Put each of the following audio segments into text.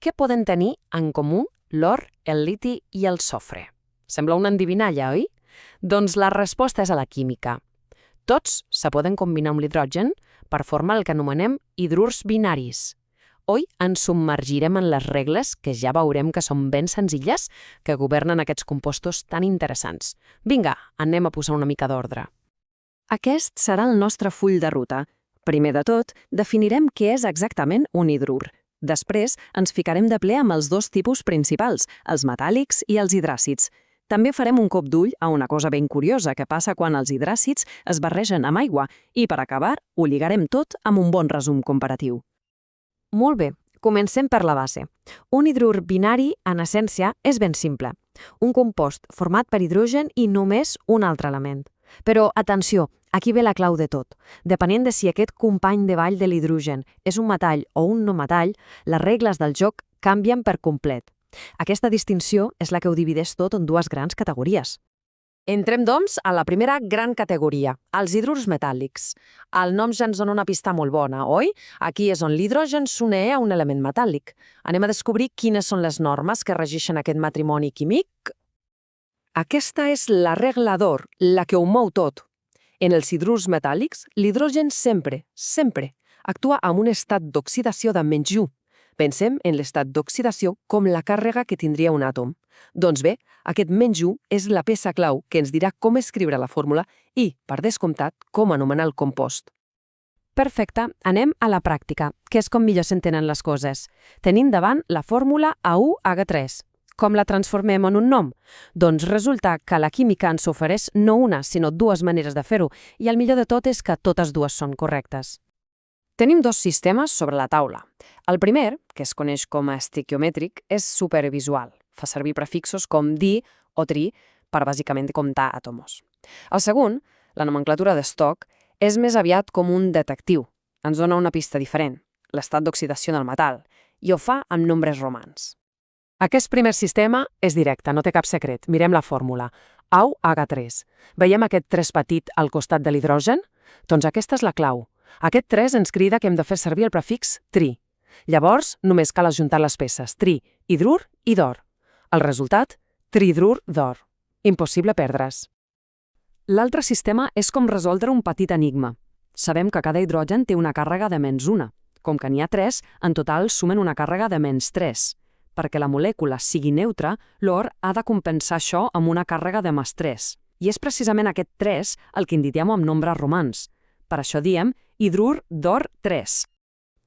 què poden tenir en comú l'or, el liti i el sofre? Sembla una endivinalla, oi? Doncs la resposta és a la química. Tots se poden combinar amb l'hidrogen per formar el que anomenem hidrurs binaris. Avui ens submergirem en les regles que ja veurem que són ben senzilles que governen aquests compostos tan interessants. Vinga, anem a posar una mica d'ordre. Aquest serà el nostre full de ruta. Primer de tot, definirem què és exactament un hidrur. Després, ens ficarem de ple amb els dos tipus principals, els metàl·lics i els hidràcids. També farem un cop d'ull a una cosa ben curiosa que passa quan els hidràcids es barregen amb aigua i, per acabar, ho lligarem tot amb un bon resum comparatiu. Molt bé, comencem per la base. Un hidrur binari, en essència, és ben simple. Un compost format per hidrogen i només un altre element. Però, atenció, aquí ve la clau de tot. Depenent de si aquest company de ball de l'hidrogen és un metall o un no metall, les regles del joc canvien per complet. Aquesta distinció és la que ho divideix tot en dues grans categories. Entrem, doncs, a la primera gran categoria, els hidrurs metàl·lics. El nom ja ens dona una pista molt bona, oi? Aquí és on l'hidrogen s'uneix a un element metàl·lic. Anem a descobrir quines són les normes que regeixen aquest matrimoni químic. Aquesta és la regla d'or, la que ho mou tot. En els hidrurs metàl·lics, l'hidrogen sempre actua amb un estat d'oxidació de -1. Pensem en l'estat d'oxidació com la càrrega que tindria un àtom. Doncs bé, aquest -1 és la peça clau que ens dirà com escriure la fórmula i, per descomptat, com anomenar el compost. Perfecte, anem a la pràctica, que és com millor s'entenen les coses. Tenim davant la fórmula AuH3. Com la transformem en un nom? Doncs resulta que la química ens ofereix no una, sinó dues maneres de fer-ho, i el millor de tot és que totes dues són correctes. Tenim dos sistemes sobre la taula. El primer, que es coneix com a estequiomètric, és supervisual. Fa servir prefixos com di o tri per bàsicament comptar àtomos. El segon, la nomenclatura d'Stock, és més aviat com un detectiu. Ens dona una pista diferent, l'estat d'oxidació del metall, i ho fa amb nombres romans. Aquest primer sistema és directe, no té cap secret. Mirem la fórmula. AuH3. Veiem aquest 3 petit al costat de l'hidrogen? Doncs aquesta és la clau. Aquest 3 ens crida que hem de fer servir el prefix tri. Llavors, només cal ajuntar les peces tri, hidrur i d'or. El resultat? Trihidrur d'or. Impossible perdre's. L'altre sistema és com resoldre un petit enigma. Sabem que cada hidrogen té una càrrega de -1. Com que n'hi ha 3, en total sumen una càrrega de -3. Perquè la molècula sigui neutra, l'or ha de compensar això amb una càrrega de +3. I és precisament aquest 3 el que indiquem amb nombres romans. Per això diem hidrur d'or 3.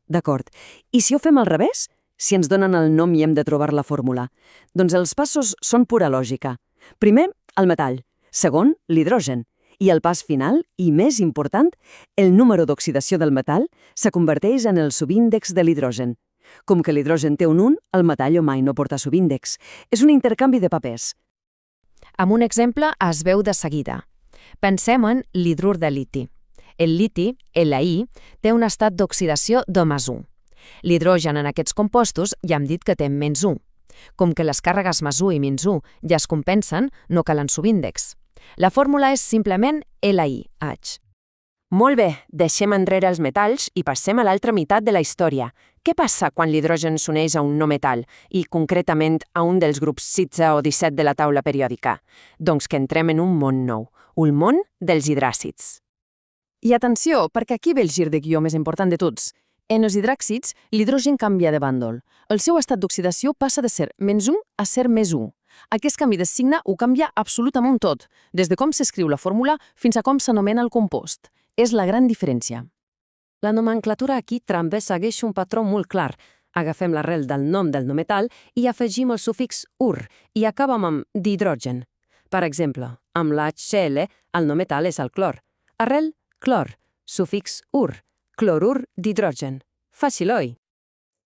D'acord. I si ho fem al revés? Si ens donen el nom i hem de trobar la fórmula? Doncs els passos són pura lògica. Primer, el metall. Segon, l'hidrogen. I el pas final, i més important, el número d'oxidació del metall se converteix en el subíndex de l'hidrogen. Com que l'hidrogen té un 1, el metall mai no porta subíndex. És un intercanvi de papers. Amb un exemple es veu de seguida. Pensem en l'hidrur de liti. El liti, Li, té un estat d'oxidació de +1. L'hidrogen en aquests compostos ja hem dit que té -1. Com que les càrregues +1 i -1 ja es compensen, no calen subíndex. La fórmula és simplement LiH. Molt bé, deixem enrere els metalls i passem a l'altra meitat de la història. Què passa quan l'hidrogen s'uneix a un no metall i, concretament, a un dels grups 16 o 17 de la taula periòdica? Doncs que entrem en un món nou, un món dels hidràcids. I atenció, perquè aquí ve el gir de guió més important de tots. En els hidràcids, l'hidrogen canvia de bàndol. El seu estat d'oxidació passa de ser -1 a ser +1. Aquest canvi de signe ho canvia absolutament tot, des de com s'escriu la fórmula fins a com s'anomena el compost. És la gran diferència. La nomenclatura aquí també segueix un patró molt clar. Agafem l'arrel del nom del no metall i afegim el sufix ur i acabem amb d'hidrogen. Per exemple, amb l'HCl, el no metall és el clor. Arrel, clor, sufix ur, clorur d'hidrogen. Fàcil, oi?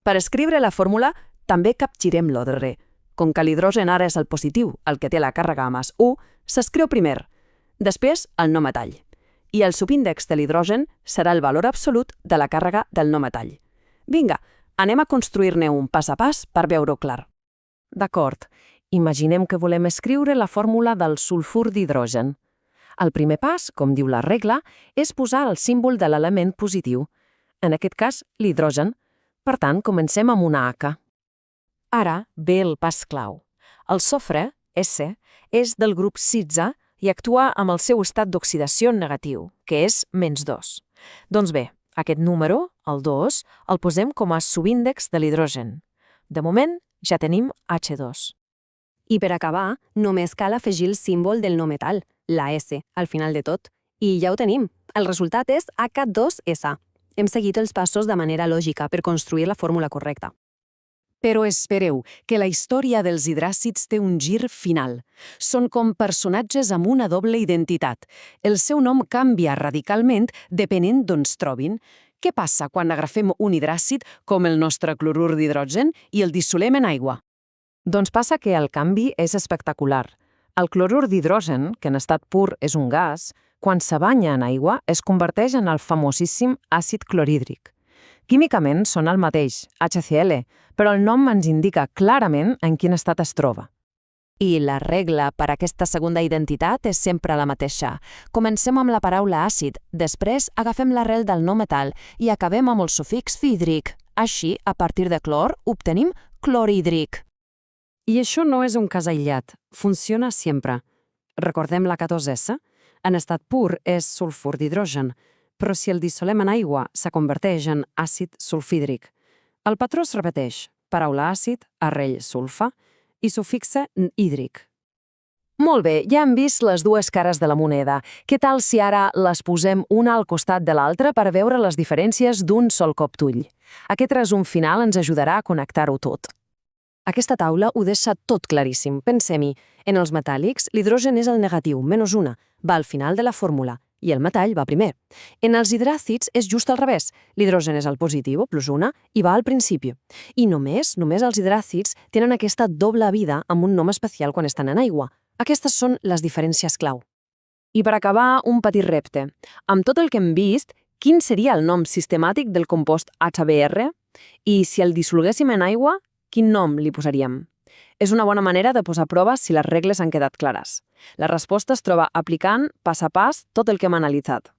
Per escriure la fórmula, també capgirem l'ordre. Com que l'hidrogen ara és el positiu, el que té la càrrega +1, s'escriu primer. Després, el no metall. I el subíndex de l'hidrogen serà el valor absolut de la càrrega del no metall. Vinga, anem a construir-ne un pas a pas per veure-ho clar. D'acord. Imaginem que volem escriure la fórmula del sulfur d'hidrogen. El primer pas, com diu la regla, és posar el símbol de l'element positiu. En aquest cas, l'hidrogen. Per tant, comencem amb una H. Ara ve el pas clau. El sofre, S, és del grup SITZA i actua amb el seu estat d'oxidació negatiu, que és -2. Doncs bé, aquest número, el 2, el posem com a subíndex de l'hidrogen. De moment, ja tenim H2. I per acabar, només cal afegir el símbol del no metall, la S, al final de tot. I ja ho tenim. El resultat és H2S. Hem seguit els passos de manera lògica per construir la fórmula correcta. Però espereu, que la història dels hidràcids té un gir final. Són com personatges amb una doble identitat. El seu nom canvia radicalment depenent d'on es trobin. Què passa quan agrafem un hidràcid, com el nostre clorur d'hidrogen, i el dissolem en aigua? Doncs passa que el canvi és espectacular. El clorur d'hidrogen, que en estat pur és un gas, quan se banya en aigua es converteix en el famosíssim àcid clorhídric. Químicament són el mateix, HCl, però el nom ens indica clarament en quin estat es troba. I la regla per a aquesta segona identitat és sempre la mateixa. Comencem amb la paraula àcid, després agafem l'arrel del no metall i acabem amb el sufix hídric. Així, a partir de clor, obtenim clorhídric. I això no és un cas aïllat, funciona sempre. Recordem la K2S? En estat pur és sulfur d'hidrogen, però si el dissolem en aigua se converteix en àcid sulfídric. El patró es repeteix, paraula àcid, arrel sulfa i sufixe hídric. Molt bé, ja hem vist les dues cares de la moneda. Què tal si ara les posem una al costat de l'altra per veure les diferències d'un sol cop d'ull? Aquest resum final ens ajudarà a connectar-ho tot. Aquesta taula ho deixa tot claríssim. Pensem-hi. En els metàl·lics, l'hidrogen és el negatiu, -1, va al final de la fórmula, i el metall va primer. En els hidràcids és just al revés. L'hidrogen és el positiu, +1, i va al principi. I només els hidràcids tenen aquesta doble vida amb un nom especial quan estan en aigua. Aquestes són les diferències clau. I per acabar, un petit repte. Amb tot el que hem vist, quin seria el nom sistemàtic del compost HBr? I si el dissolguéssim en aigua, quin nom li posaríem? És una bona manera de posar a prova si les regles han quedat clares. La resposta es troba aplicant pas a pas tot el que hem analitzat.